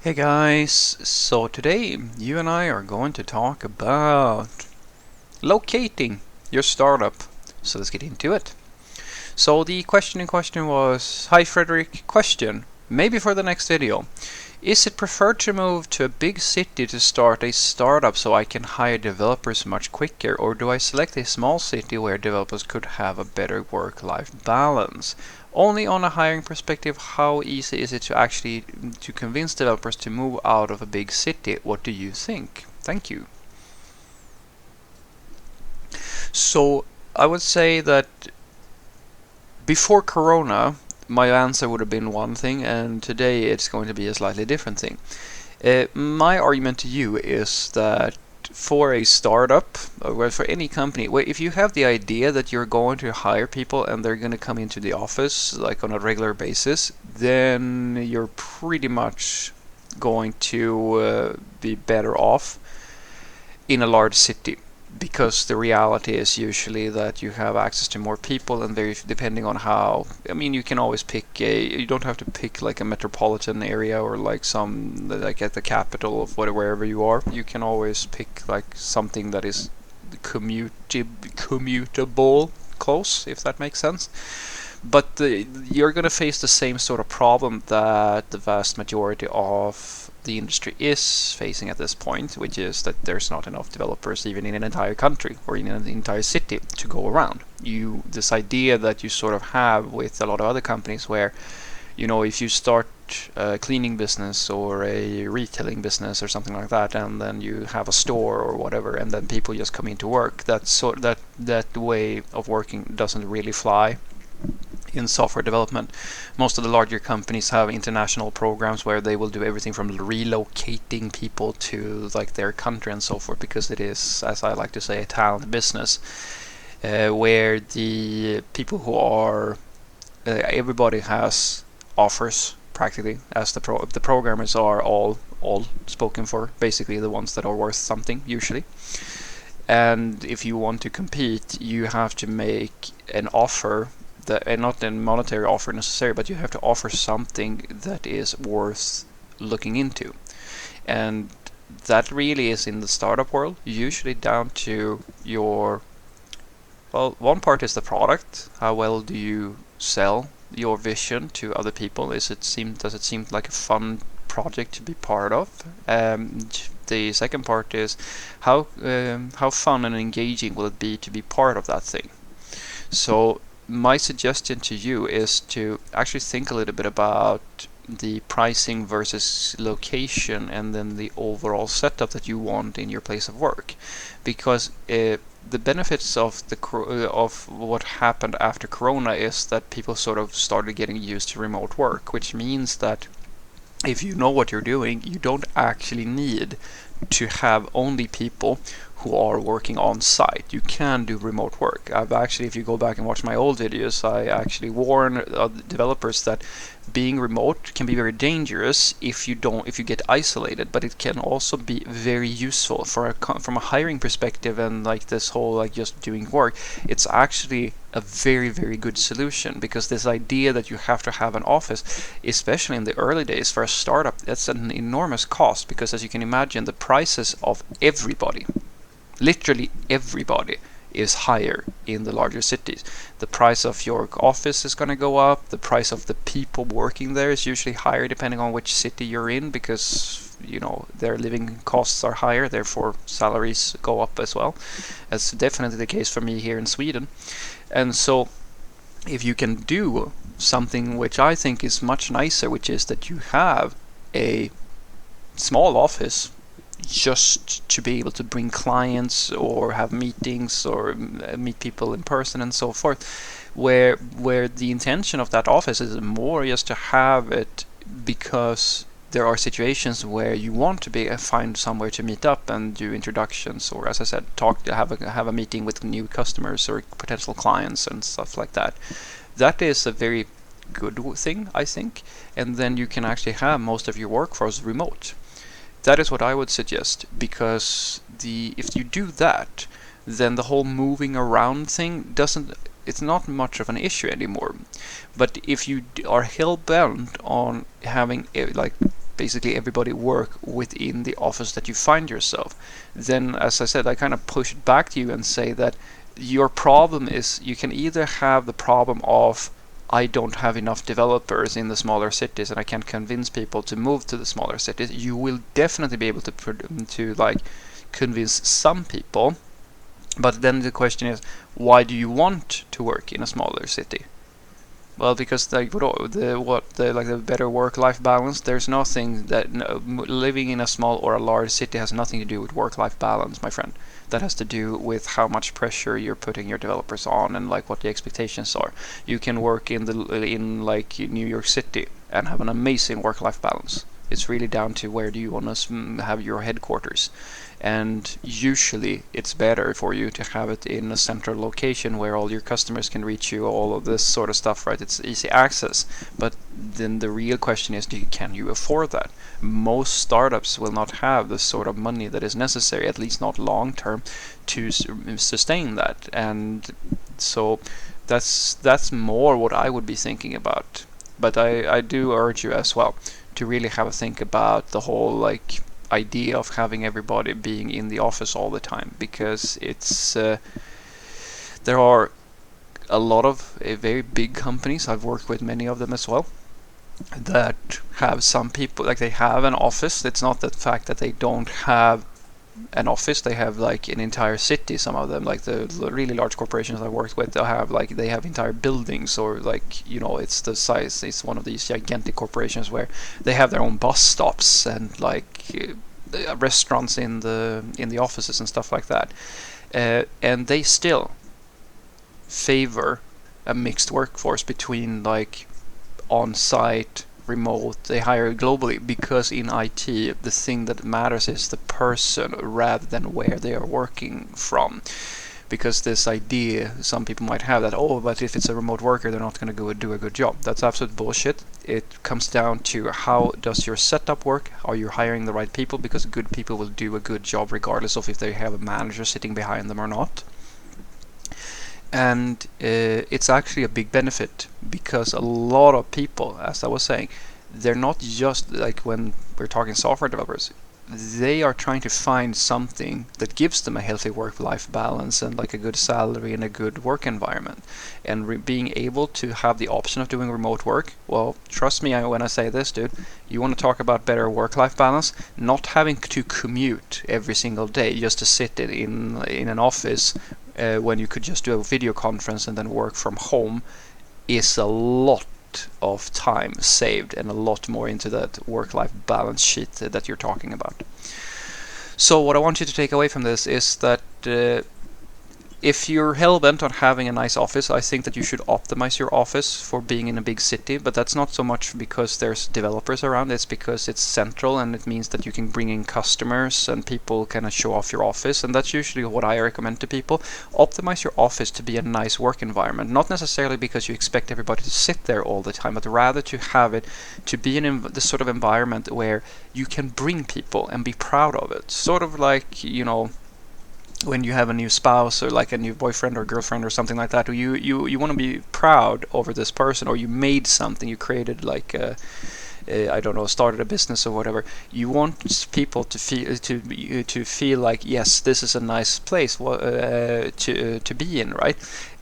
Hey guys, so today you and I are going to talk about locating your startup. So let's get into it. So the question in question was, hi Frederick, question, maybe for the next video. Is it preferred to move to a big city to start a startup so I can hire developers much quicker, or do I select a small city where developers could have a better work-life balance? Only on a hiring perspective, how easy is it to convince developers to move out of a big city? What do you think? Thank you. So I would say that before Corona, my answer would have been one thing, and today it's going to be a slightly different thing. My argument to you is that for a startup, or for any company, if you have the idea that you're going to hire people and they're going to come into the office like on a regular basis, then you're pretty much going to be better off in a large city, because the reality is usually that you have access to more people, and very depending on how, I mean, you can always pick you don't have to pick like a metropolitan area or like some like at the capital of wherever you are. You can always pick like something that is commutable close, if that makes sense. But you're going to face the same sort of problem that the vast majority of the industry is facing at this point, which is that there's not enough developers even in an entire country or in an entire city to go around. This idea that you sort of have with a lot of other companies where, if you start a cleaning business or a retailing business or something like that, and then you have a store or whatever, and then people just come into work, that way of working doesn't really fly in software development. Most of the larger companies have international programs where they will do everything from relocating people to like their country and so forth, because it is, as I like to say, a talent business, where the people who are everybody has offers practically, as the programmers are all spoken for, basically the ones that are worth something usually. And if you want to compete, you have to make an offer and not a monetary offer necessarily, but you have to offer something that is worth looking into. And that really is in the startup world, usually down to one part is the product. How well do you sell your vision to other people? Does it seem like a fun project to be part of? The second part is how fun and engaging will it be to be part of that thing? So my suggestion to you is to actually think a little bit about the pricing versus location, and then the overall setup that you want in your place of work, because the benefits of of what happened after Corona is that people sort of started getting used to remote work, which means that if you know what you're doing, you don't actually need to have only people who are working on site. You can do remote work. I've actually, if you go back and watch my old videos, I actually warn developers that being remote can be very dangerous if you get isolated, but it can also be very useful from a hiring perspective, and like this whole like just doing work. It's actually a very, very good solution, because this idea that you have to have an office, especially in the early days for a startup, that's an enormous cost, because as you can imagine, the prices of everybody, literally everybody, is higher in the larger cities. The price of your office is going to go up. The price of the people working there is usually higher depending on which city you're in, because their living costs are higher, therefore salaries go up as well. That's definitely the case for me here in Sweden. And so if you can do something which I think is much nicer, which is that you have a small office just to be able to bring clients or have meetings or meet people in person and so forth, where the intention of that office is more just to have it because there are situations where you want to find somewhere to meet up and do introductions, or as I said, have a meeting with new customers or potential clients and stuff like that. That is a very good thing, I think, and then you can actually have most of your workforce remote. That is what I would suggest, because if you do that, then the whole moving around thing it's not much of an issue anymore. But if you are hell bent on having like basically everybody work within the office that you find yourself, then, as I said, I kind of push it back to you and say that your problem is you can either have the problem of I don't have enough developers in the smaller cities and I can't convince people to move to the smaller cities. You will definitely be able to like convince some people, but then the question is, why do you want to work in a smaller city? Well, because like the better work-life balance. There's nothing that living in a small or a large city has nothing to do with work-life balance, my friend. That has to do with how much pressure you're putting your developers on and like what the expectations are. You can work in like New York City and have an amazing work-life balance. It's really down to where do you want to have your headquarters. And usually it's better for you to have it in a central location where all your customers can reach you, all of this sort of stuff, right? It's easy access. But then the real question is, can you afford that? Most startups will not have the sort of money that is necessary, at least not long term, to sustain that. And so that's more what I would be thinking about. But I do urge you as well to really have a think about the whole like idea of having everybody being in the office all the time, because it's there are a lot of very big companies, I've worked with many of them as well, that have some people, like they have an office. It's not the fact that they don't have an office, they have like an entire city. Some of them, like the really large corporations I worked with, they have entire buildings, or like, you know, it's the size, it's one of these gigantic corporations where they have their own bus stops and like restaurants in the offices and stuff like that, and they still favor a mixed workforce between like on-site, remote. They hire globally because in IT the thing that matters is the person rather than where they are working from. Because this idea some people might have that, oh, but if it's a remote worker they're not going to go do a good job. That's absolute bullshit. It comes down to how does your setup work? Are you hiring the right people? Because good people will do a good job regardless of if they have a manager sitting behind them or not. And it's actually a big benefit, because a lot of people, as I was saying, they're not just like, when we're talking software developers, they are trying to find something that gives them a healthy work-life balance and like a good salary and a good work environment. And being able to have the option of doing remote work, well, trust me when I say this, dude, you want to talk about better work-life balance, not having to commute every single day just to sit in an office when you could just do a video conference and then work from home, is a lot of time saved and a lot more into that work-life balance sheet that you're talking about. So what I want you to take away from this is that if you're hell-bent on having a nice office, I think that you should optimize your office for being in a big city, but that's not so much because there's developers around, it's because it's central and it means that you can bring in customers and people kind of show off your office, and that's usually what I recommend to people. Optimize your office to be a nice work environment, not necessarily because you expect everybody to sit there all the time, but rather to have it to be in this sort of environment where you can bring people and be proud of it. Sort of like, you know, when you have a new spouse or like a new boyfriend or girlfriend or something like that, you want to be proud over this person, or you made something, you created like I don't know, started a business or whatever. You want people to feel like, yes, this is a nice place to be in, right?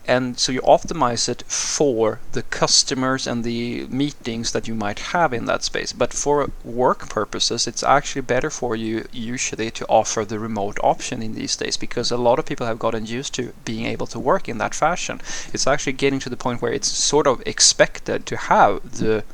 And so you optimize it for the customers and the meetings that you might have in that space. But for work purposes, it's actually better for you usually to offer the remote option in these days, because a lot of people have gotten used to being able to work in that fashion. It's actually getting to the point where it's sort of expected to have the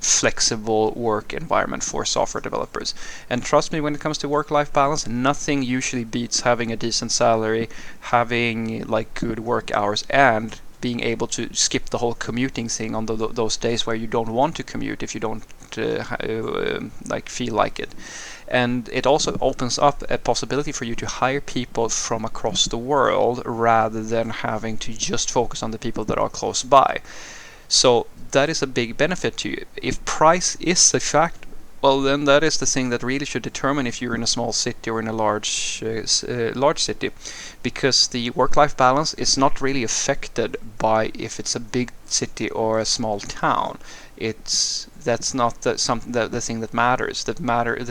flexible work environment for software developers. And trust me, when it comes to work-life balance, nothing usually beats having a decent salary, having like good work hours, and being able to skip the whole commuting thing on those days where you don't want to commute if you don't like feel like it. And it also opens up a possibility for you to hire people from across the world rather than having to just focus on the people that are close by. So that is a big benefit to you. If price is a fact, well, then that is the thing that really should determine if you're in a small city or in a large city, because the work-life balance is not really affected by if it's a big city or a small town. that's not the thing that matters. The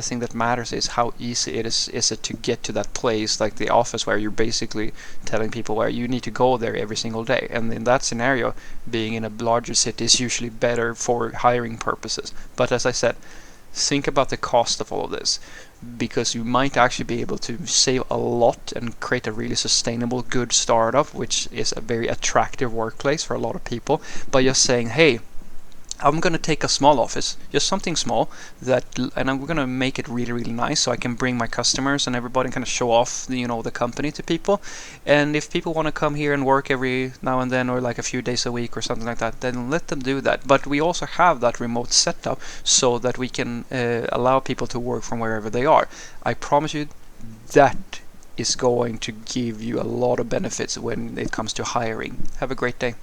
thing that matters is how easy is it to get to that place, like the office, where you're basically telling people where you need to go there every single day. And in that scenario, being in a larger city is usually better for hiring purposes. But as I said, think about the cost of all of this, because you might actually be able to save a lot and create a really sustainable, good startup, which is a very attractive workplace for a lot of people, by just saying, hey, I'm going to take a small office, just something small, and I'm going to make it really, really nice, so I can bring my customers and everybody kind of show off, the company to people. And if people want to come here and work every now and then, or like a few days a week or something like that, then let them do that. But we also have that remote setup so that we can allow people to work from wherever they are. I promise you that is going to give you a lot of benefits when it comes to hiring. Have a great day.